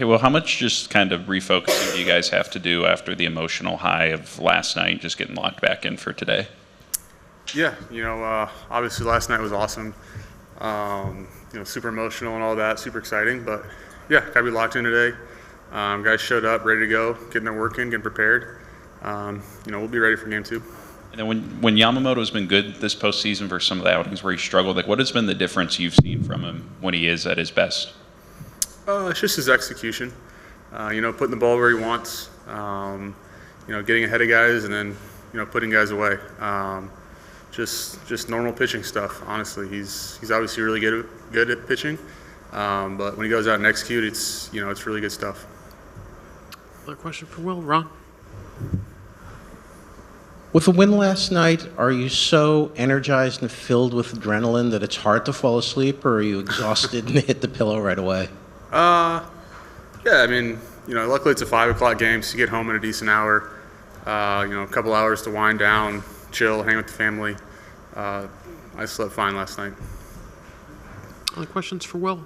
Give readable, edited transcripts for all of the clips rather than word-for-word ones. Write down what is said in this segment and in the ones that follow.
well, how much just kind of refocusing do you guys have to do after the emotional high of last night, just getting locked back in for today? Yeah, obviously last night was awesome. Super emotional and all that, super exciting. But yeah, gotta be locked in today. Guys showed up, ready to go, getting their work in, getting prepared. We'll be ready for game 2. And then when Yamamoto's been good this postseason versus some of the outings where he struggled, like what has been the difference you've seen from him when he is at his best? It's just his execution. Putting the ball where he wants. Getting ahead of guys and then putting guys away. Just normal pitching stuff. Honestly, he's obviously really good at pitching. But when he goes out and execute, it's really good stuff. Another question for Will. Ron? With the win last night, are you so energized and filled with adrenaline that it's hard to fall asleep, or are you exhausted and hit the pillow right away? Yeah, luckily it's a 5 o'clock game, so you get home in a decent hour. A couple hours to wind down, chill, hang with the family. I slept fine last night. Other questions for Will?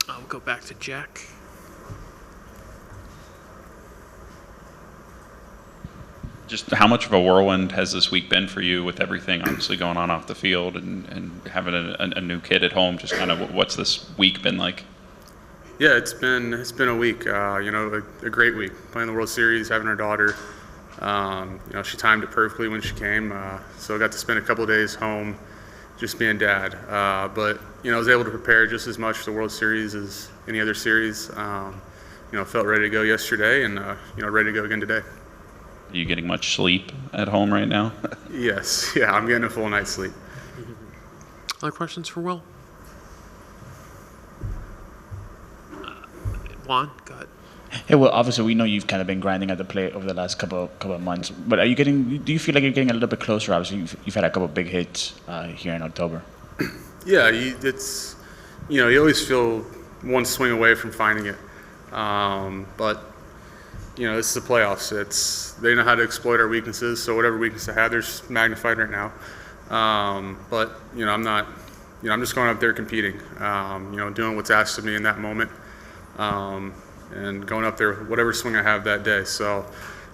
I'll go back to Jack. Just how much of a whirlwind has this week been for you with everything obviously going on off the field and having a new kid at home? Just kind of what's this week been like? Yeah, it's been a week. A great week. Playing the World Series, having our daughter. She timed it perfectly when she came. So I got to spend a couple of days home, just being dad. But I was able to prepare just as much for the World Series as any other series. Felt ready to go yesterday, and ready to go again today. Are you getting much sleep at home right now? Yes. Yeah, I'm getting a full night's sleep. Other questions for Will? Juan, go ahead. Hey, well, obviously we know you've kind of been grinding at the plate over the last couple of months, but do you feel like you're getting a little bit closer? Obviously, you've had a couple of big hits here in October. Yeah, you always feel one swing away from finding it, but this is the playoffs. They know how to exploit our weaknesses, so whatever weakness I have, they're just magnified right now. But I'm not. I'm just going up there competing. Doing what's asked of me in that moment. And going up there, whatever swing I have that day. So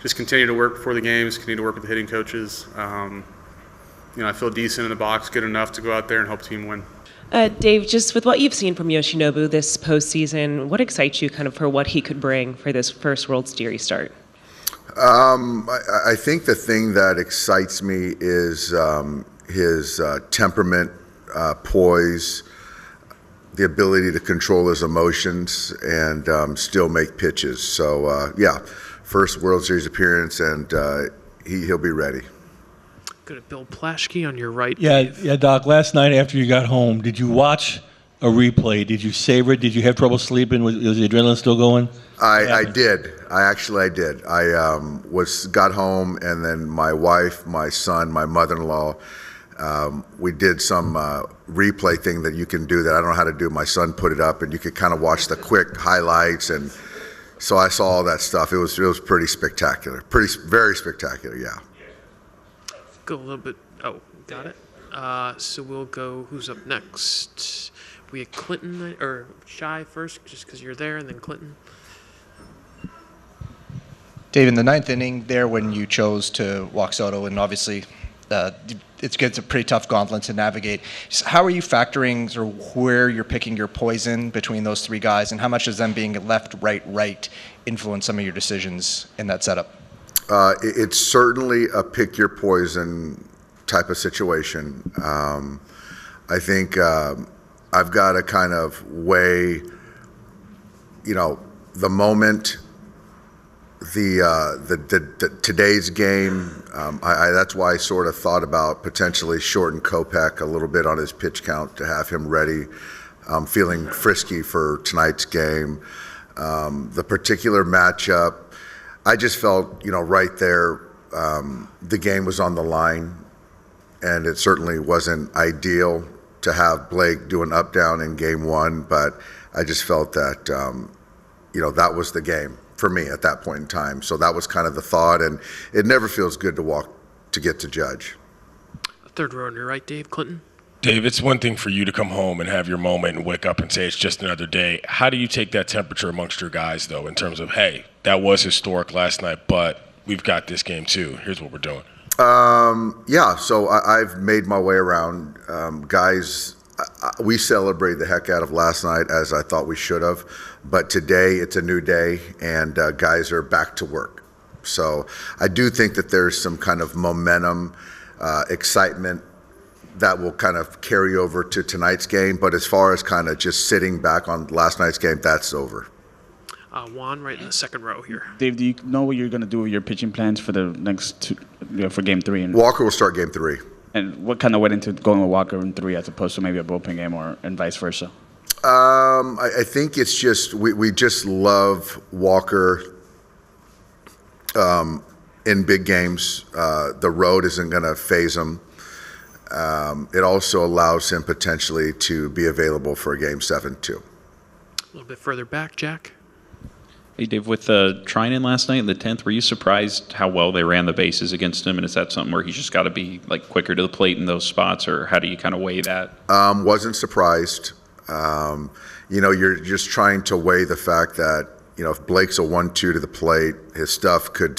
just continue to work before the games, continue to work with the hitting coaches. I feel decent in the box, good enough to go out there and help team win. Dave, just with what you've seen from Yoshinobu this postseason, what excites you kind of for what he could bring for this first World Series start? I think the thing that excites me is his temperament, poise, the ability to control his emotions and still make pitches. So, first World Series appearance, and he'll be ready. Go to Bill Plaschke on your right. Yeah, Dave. yeah, Doc. Last night after you got home, did you watch a replay? Did you savor it? Did you have trouble sleeping? Was the adrenaline still going? I did. I did. I got home, and then my wife, my son, my mother-in-law, we did some replay thing that you can do that I don't know how to do. My son put it up, and you could kind of watch the quick highlights, and so I saw all that stuff. It was pretty spectacular, very spectacular. Yeah. Go a little bit. Oh, got it. So we'll go. Who's up next? We had Clinton or Shy first, just because you're there, and then Clinton. Dave, in the ninth inning there when you chose to walk Soto, and obviously it's a pretty tough gauntlet to navigate. How are you factoring or where you're picking your poison between those three guys, and how much does them being left, right influence some of your decisions in that setup? It's certainly a pick your poison type of situation. I think I've got to kind of weigh, the moment, the today's game. That's why I sort of thought about potentially shorten Kopech a little bit on his pitch count to have him ready, feeling frisky for tonight's game. The particular matchup, I just felt, right there, the game was on the line, and it certainly wasn't ideal to have Blake do an up-down in game one, but I just felt that, that was the game for me at that point in time. So that was kind of the thought, and it never feels good to get to judge. Third row on your right, Dave. Clinton. Dave, it's one thing for you to come home and have your moment and wake up and say it's just another day. How do you take that temperature amongst your guys, though, in terms of, hey, that was historic last night, but we've got this game too. Here's what we're doing. Yeah, so I've made my way around. Guys, we celebrated the heck out of last night, as I thought we should have. But today, it's a new day, and guys are back to work. So I do think that there's some kind of momentum, excitement that will kind of carry over to tonight's game. But as far as kind of just sitting back on last night's game, that's over. Juan, right in the second row here. Dave, do you know what you're going to do with your pitching plans for the next for Game 3? And Walker will start Game 3. And what kind of went into going with Walker in 3 as opposed to maybe a bullpen game and vice versa? I think it's just we just love Walker in big games. The road isn't going to phase him. It also allows him potentially to be available for a Game 7 too. A little bit further back, Jack. Hey, Dave, with Trinan last night in the 10th, were you surprised how well they ran the bases against him? And is that something where he's just got to be like quicker to the plate in those spots, or how do you kind of weigh that? Wasn't surprised. You're just trying to weigh the fact that, if Blake's a 1-2 to the plate, his stuff could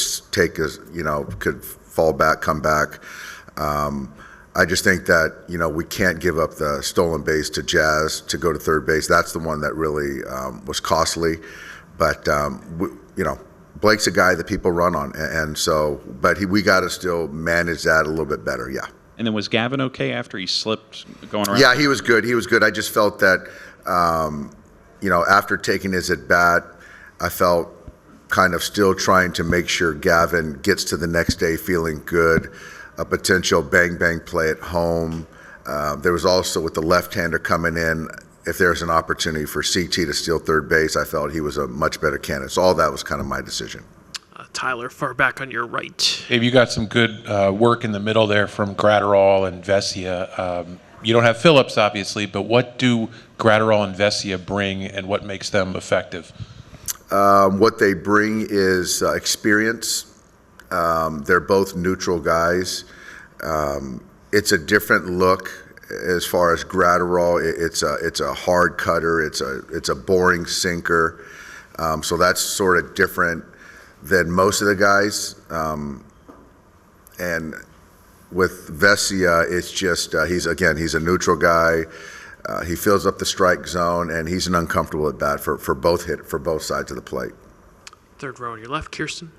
could fall back, come back. I just think that, we can't give up the stolen base to Jazz to go to third base. That's the one that really was costly. But, Blake's a guy that people run on. And so, but we got to still manage that a little bit better, yeah. And then was Gavin okay after he slipped going around? Yeah, he was good. He was good. I just felt that, after taking his at-bat, I felt kind of still trying to make sure Gavin gets to the next day feeling good, a potential bang-bang play at home. There was also, with the left-hander coming in, if there's an opportunity for CT to steal third base, I felt he was a much better candidate. So all that was kind of my decision. Tyler, far back on your right. Dave, you got some good work in the middle there from Gratterall and Vesia. You don't have Phillips, obviously, but what do Gratterall and Vesia bring, and what makes them effective? What they bring is experience. They're both neutral guys. It's a different look. As far as Gratterall, it's a hard cutter. It's a boring sinker. So that's sort of different than most of the guys. And with Vesia, it's just he's a neutral guy. He fills up the strike zone, and he's an uncomfortable at bat for both sides of the plate. Third row on your left, Kirsten.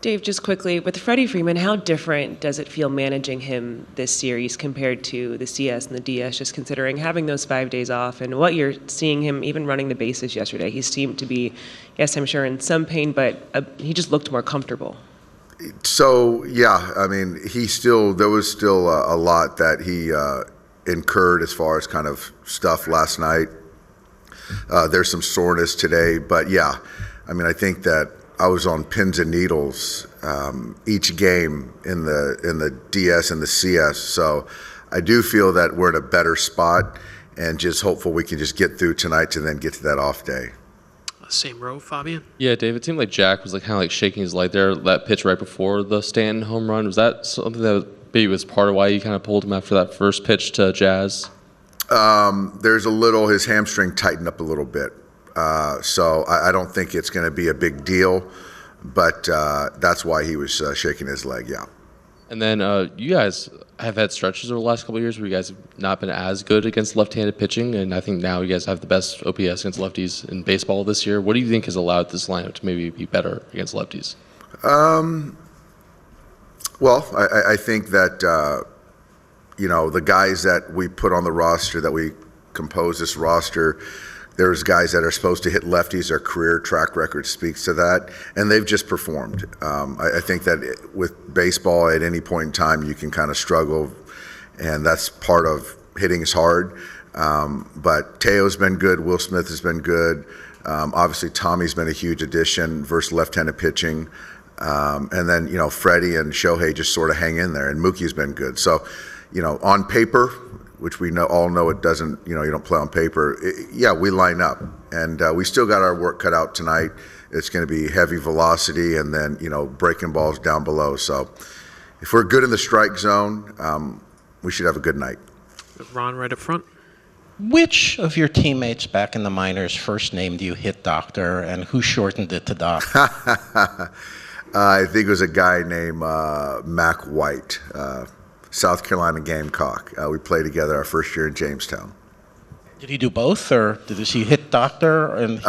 Dave, just quickly, with Freddie Freeman, how different does it feel managing him this series compared to the CS and the DS, just considering having those 5 days off and what you're seeing him even running the bases yesterday? He seemed to be, yes, I'm sure in some pain, but he just looked more comfortable. So, yeah, I mean, there was still a lot that he incurred as far as kind of stuff last night. There's some soreness today, but yeah, I mean, I think that I was on pins and needles each game in the DS and the CS. So I do feel that we're in a better spot, and just hopeful we can just get through tonight to then get to that off day. Same row, Fabian. Yeah, Dave, it seemed like Jack was kind of shaking his leg there, that pitch right before the Stanton home run. Was that something that maybe was part of why you kind of pulled him after that first pitch to Jazz? There's his hamstring tightened up a little bit. So I don't think it's going to be a big deal, but that's why he was shaking his leg, yeah. And then you guys have had stretches over the last couple of years where you guys have not been as good against left-handed pitching, and I think now you guys have the best OPS against lefties in baseball this year. What do you think has allowed this lineup to maybe be better against lefties? Well, I think that, the guys that we put on the roster, that we compose this roster, there's guys that are supposed to hit lefties. Their career track record speaks to that, and they've just performed. I think that with baseball, at any point in time, you can kind of struggle, and that's part of hitting is hard. But Teo's been good. Will Smith has been good. Obviously, Tommy's been a huge addition versus left-handed pitching. And then, Freddie and Shohei just sort of hang in there, and Mookie's been good. So, on paper, which we all know it doesn't, you don't play on paper. We line up, and we still got our work cut out tonight. It's going to be heavy velocity and then, breaking balls down below. So if we're good in the strike zone, we should have a good night. Ron right up front. Which of your teammates back in the minors first named you Hit Doctor, and who shortened it to Doc? I think it was a guy named Mac White, South Carolina Gamecock. We played together our first year in Jamestown. Did he do both, or did he Hit Doctor? And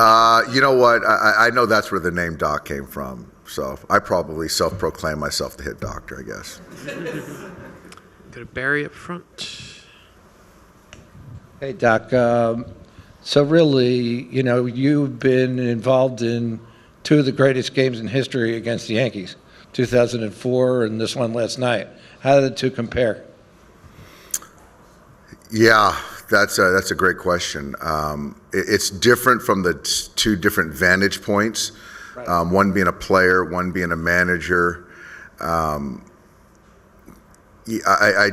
You know what? I know that's where the name Doc came from. So I probably self-proclaim myself the Hit Doctor, I guess. Go to Barry up front. Hey, Doc. So really, you've been involved in two of the greatest games in history against the Yankees, 2004 and this one last night. How did the two compare? Yeah, that's a great question. It's different from the two different vantage points. Right. One being a player, one being a manager. I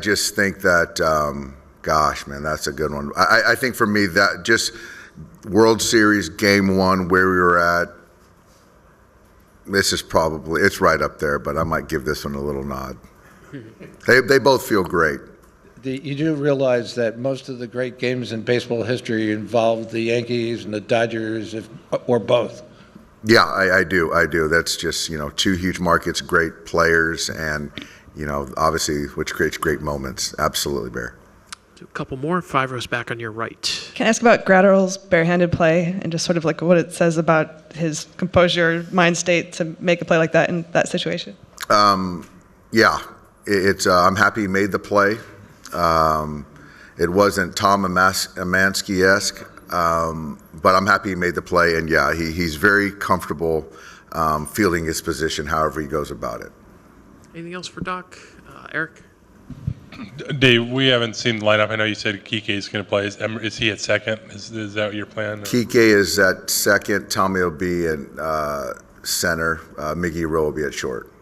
just think that, gosh, man, that's a good one. I think for me, that just World Series Game 1, where we were at, this is probably, it's right up there, but I might give this one a little nod. They both feel great. You do realize that most of the great games in baseball history involved the Yankees and the Dodgers, or both. Yeah, I do. That's just, two huge markets, great players, and, obviously, which creates great moments. Absolutely, Bear. Do a couple more. 5 rows back on your right. Can I ask about Gratterall's barehanded play and just sort of like what it says about his composure, mind state to make a play like that in that situation? Yeah, I'm happy he made the play. It wasn't Tom Amansky-esque, but I'm happy he made the play, and yeah, he's very comfortable fielding his position however he goes about it. Anything else for Doc? Eric? Dave, we haven't seen the lineup. I know you said Kike is going to play. Is he at second? Is that your plan? Kike is at second. Tommy will be in center. Miggy Rowe will be at short.